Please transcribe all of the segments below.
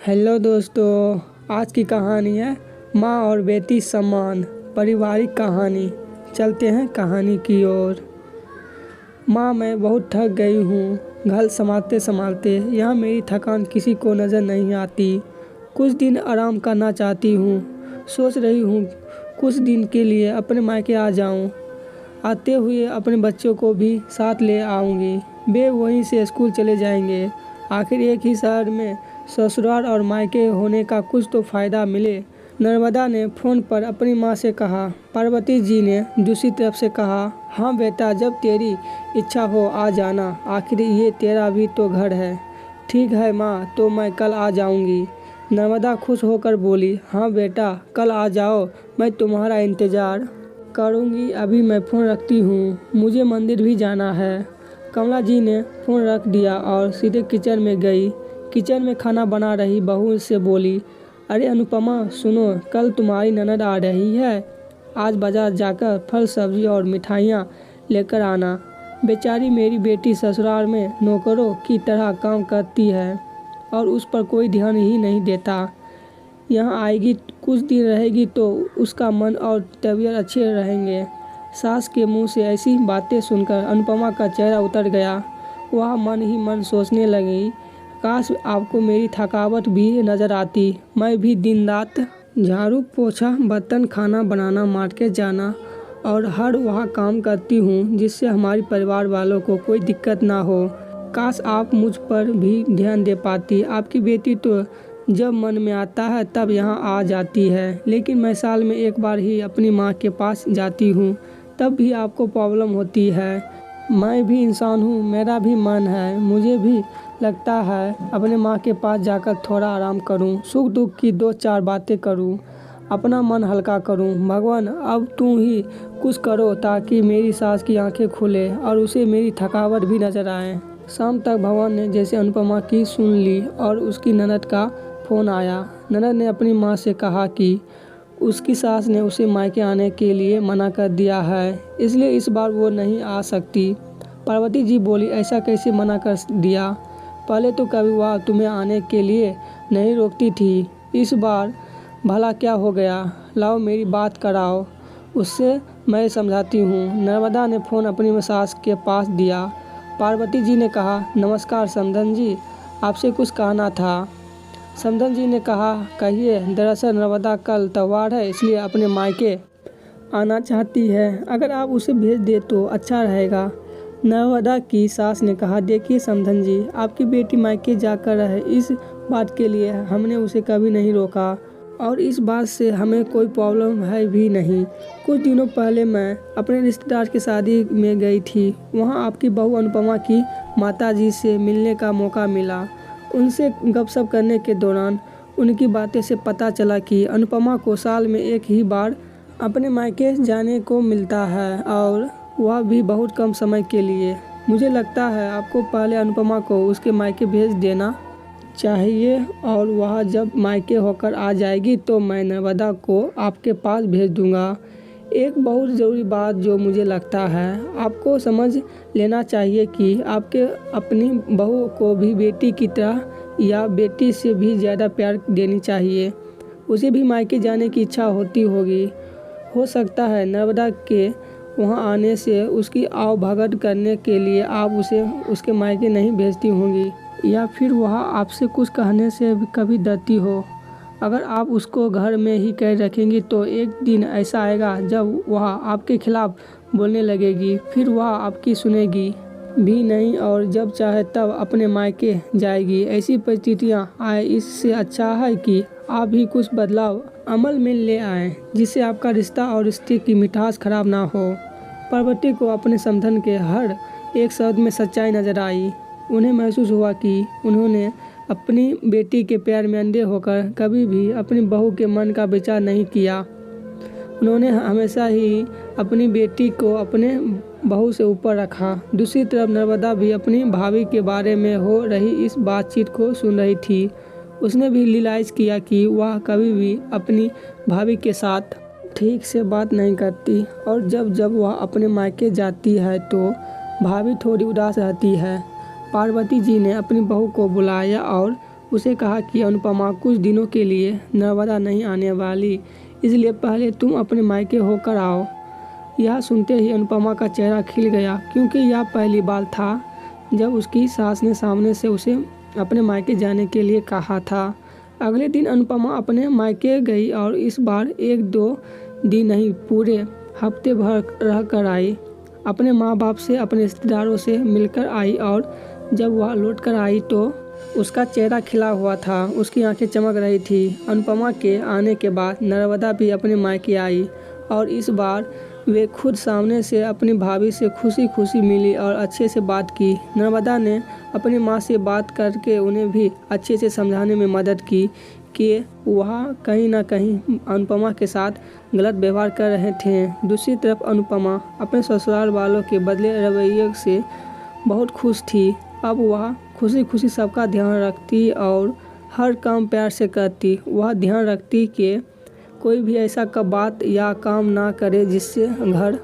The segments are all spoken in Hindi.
हेलो दोस्तों, आज की कहानी है माँ और बेटी समान पारिवारिक कहानी। चलते हैं कहानी की ओर। माँ, मैं बहुत थक गई हूँ घर संभालते संभालते। यहाँ मेरी थकान किसी को नज़र नहीं आती। कुछ दिन आराम करना चाहती हूँ। सोच रही हूँ कुछ दिन के लिए अपने मायके आ जाऊँ। आते हुए अपने बच्चों को भी साथ ले आऊँगी। वे वहीं से स्कूल चले जाएंगे। आखिर एक ही शहर में ससुराल और मायके होने का कुछ तो फ़ायदा मिले। नर्मदा ने फ़ोन पर अपनी माँ से कहा। पार्वती जी ने दूसरी तरफ से कहा, हाँ बेटा, जब तेरी इच्छा हो आ जाना। आखिर ये तेरा भी तो घर है। ठीक है माँ, तो मैं कल आ जाऊँगी। नर्मदा खुश होकर बोली, हाँ बेटा, कल आ जाओ, मैं तुम्हारा इंतज़ार करूँगी। अभी मैं फ़ोन रखती हूँ, मुझे मंदिर भी जाना है। कमला जी ने फ़ोन रख दिया और सीधे किचन में गई। किचन में खाना बना रही बहू से बोली, अरे अनुपमा, सुनो, कल तुम्हारी ननद आ रही है। आज बाज़ार जाकर फल सब्जी और मिठाइयाँ लेकर आना। बेचारी मेरी बेटी ससुराल में नौकरों की तरह काम करती है और उस पर कोई ध्यान ही नहीं देता। यहाँ आएगी, कुछ दिन रहेगी तो उसका मन और तबीयत अच्छे रहेंगे। सास के मुंह से ऐसी बातें सुनकर अनुपमा का चेहरा उतर गया। वह मन ही मन सोचने लगी, काश आपको मेरी थकावट भी नज़र आती। मैं भी दिन रात झाड़ू पोछा बर्तन खाना बनाना मार्केट जाना और हर वह काम करती हूँ जिससे हमारे परिवार वालों को कोई दिक्कत ना हो। काश आप मुझ पर भी ध्यान दे पाती। आपकी बेटी तो जब मन में आता है तब यहाँ आ जाती है, लेकिन मैं साल में एक बार ही अपनी माँ के पास जाती हूँ, तब भी आपको प्रॉब्लम होती है। मैं भी इंसान हूँ, मेरा भी मन है। मुझे भी लगता है अपने माँ के पास जाकर थोड़ा आराम करूँ, सुख दुख की दो चार बातें करूँ, अपना मन हल्का करूँ। भगवान, अब तू ही कुछ करो ताकि मेरी सास की आंखें खुले और उसे मेरी थकावट भी नज़र आए। शाम तक भगवान ने जैसे अनुपमा की सुन ली और उसकी ननद का फ़ोन आया। ननद ने अपनी माँ से कहा कि उसकी सास ने उसे मायके आने के लिए मना कर दिया है, इसलिए इस बार वो नहीं आ सकती। पार्वती जी बोली, ऐसा कैसे मना कर दिया? पहले तो कभी वह तुम्हें आने के लिए नहीं रोकती थी, इस बार भला क्या हो गया? लाओ मेरी बात कराओ, उससे मैं समझाती हूँ। नर्मदा ने फ़ोन अपनी सास के पास दिया। पार्वती जी ने कहा, नमस्कार समधन जी, आपसे कुछ कहना था। समधन जी ने कहा, कहिए। दरअसल नर्मदा कल त्यौहार है, इसलिए अपने मायके आना चाहती है। अगर आप उसे भेज दे तो अच्छा रहेगा। नर्मदा की सास ने कहा, देखिए समधन जी, आपकी बेटी मायके जाकर रहे, इस बात के लिए हमने उसे कभी नहीं रोका और इस बात से हमें कोई प्रॉब्लम है भी नहीं। कुछ दिनों पहले मैं अपने रिश्तेदार की शादी में गई थी। वहाँ आपकी बहू अनुपमा की माताजी से मिलने का मौका मिला। उनसे गपशप करने के दौरान उनकी बातें से पता चला कि अनुपमा को साल में एक ही बार अपने मायके जाने को मिलता है और वह भी बहुत कम समय के लिए। मुझे लगता है आपको पहले अनुपमा को उसके मायके भेज देना चाहिए और वह जब मायके होकर आ जाएगी तो मैं नर्मदा को आपके पास भेज दूंगा। एक बहुत ज़रूरी बात जो मुझे लगता है आपको समझ लेना चाहिए कि आपके अपनी बहू को भी बेटी की तरह या बेटी से भी ज़्यादा प्यार देनी चाहिए। उसे भी मायके जाने की इच्छा होती होगी। हो सकता है नर्मदा के वहाँ आने से उसकी आवभगत करने के लिए आप उसे उसके मायके नहीं भेजती होंगी, या फिर वह आपसे कुछ कहने से कभी डरती हो। अगर आप उसको घर में ही कैद रखेंगी तो एक दिन ऐसा आएगा जब वह आपके खिलाफ बोलने लगेगी, फिर वह आपकी सुनेगी भी नहीं और जब चाहे तब अपने मायके जाएगी। ऐसी परिस्थितियाँ आए, इससे अच्छा है कि आप ही कुछ बदलाव अमल में ले आएँ जिससे आपका रिश्ता और रिश्ते की मिठास खराब ना हो। पार्वती को अपने समधन के हर एक शब्द में सच्चाई नजर आई। उन्हें महसूस हुआ कि उन्होंने अपनी बेटी के प्यार में अंधे होकर कभी भी अपनी बहू के मन का विचार नहीं किया। उन्होंने हमेशा ही अपनी बेटी को अपने बहू से ऊपर रखा। दूसरी तरफ नर्मदा भी अपनी भाभी के बारे में हो रही इस बातचीत को सुन रही थी। उसने भी रियलाइज़ किया कि वह कभी भी अपनी भाभी के साथ ठीक से बात नहीं करती और जब जब वह अपने मायके जाती है तो भाभी थोड़ी उदास रहती है। पार्वती जी ने अपनी बहू को बुलाया और उसे कहा कि अनुपमा कुछ दिनों के लिए नर्मदा नहीं आने वाली, इसलिए पहले तुम अपने मायके होकर आओ। यह सुनते ही अनुपमा का चेहरा खिल गया, क्योंकि यह पहली बार था जब उसकी सास ने सामने से उसे अपने मायके जाने के लिए कहा था। अगले दिन अनुपमा अपने मायके गई और इस बार 1-2 दिन नहीं, पूरे हफ्ते भर रह कर आई। अपने माँ बाप से, अपने रिश्तेदारों से मिलकर आई और जब वह लौट कर आई तो उसका चेहरा खिला हुआ था, उसकी आंखें चमक रही थी। अनुपमा के आने के बाद नर्मदा भी अपने मायके आई और इस बार वे खुद सामने से अपनी भाभी से खुशी खुशी मिली और अच्छे से बात की। नर्मदा ने अपनी माँ से बात करके उन्हें भी अच्छे से समझाने में मदद की कि वह कहीं ना कहीं अनुपमा के साथ गलत व्यवहार कर रहे थे। दूसरी तरफ अनुपमा अपने ससुराल वालों के बदले रवैये से बहुत खुश थी। अब वह खुशी खुशी सबका ध्यान रखती और हर काम प्यार से करती। वह ध्यान रखती कि कोई भी ऐसा बात या काम ना करे जिससे घर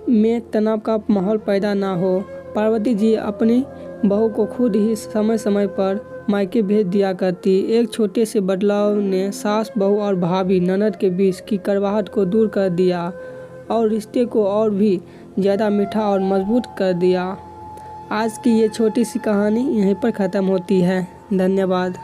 में तनाव का माहौल पैदा ना हो। पार्वती जी अपनी बहू को खुद ही समय समय पर मायके भेज दिया करती। एक छोटे से बदलाव ने सास, बहू और भाभी ननद के बीच की कड़वाहट को दूर कर दिया और रिश्ते को और भी ज़्यादा मीठा और मजबूत कर दिया। आज की ये छोटी सी कहानी यहीं पर ख़त्म होती है। धन्यवाद।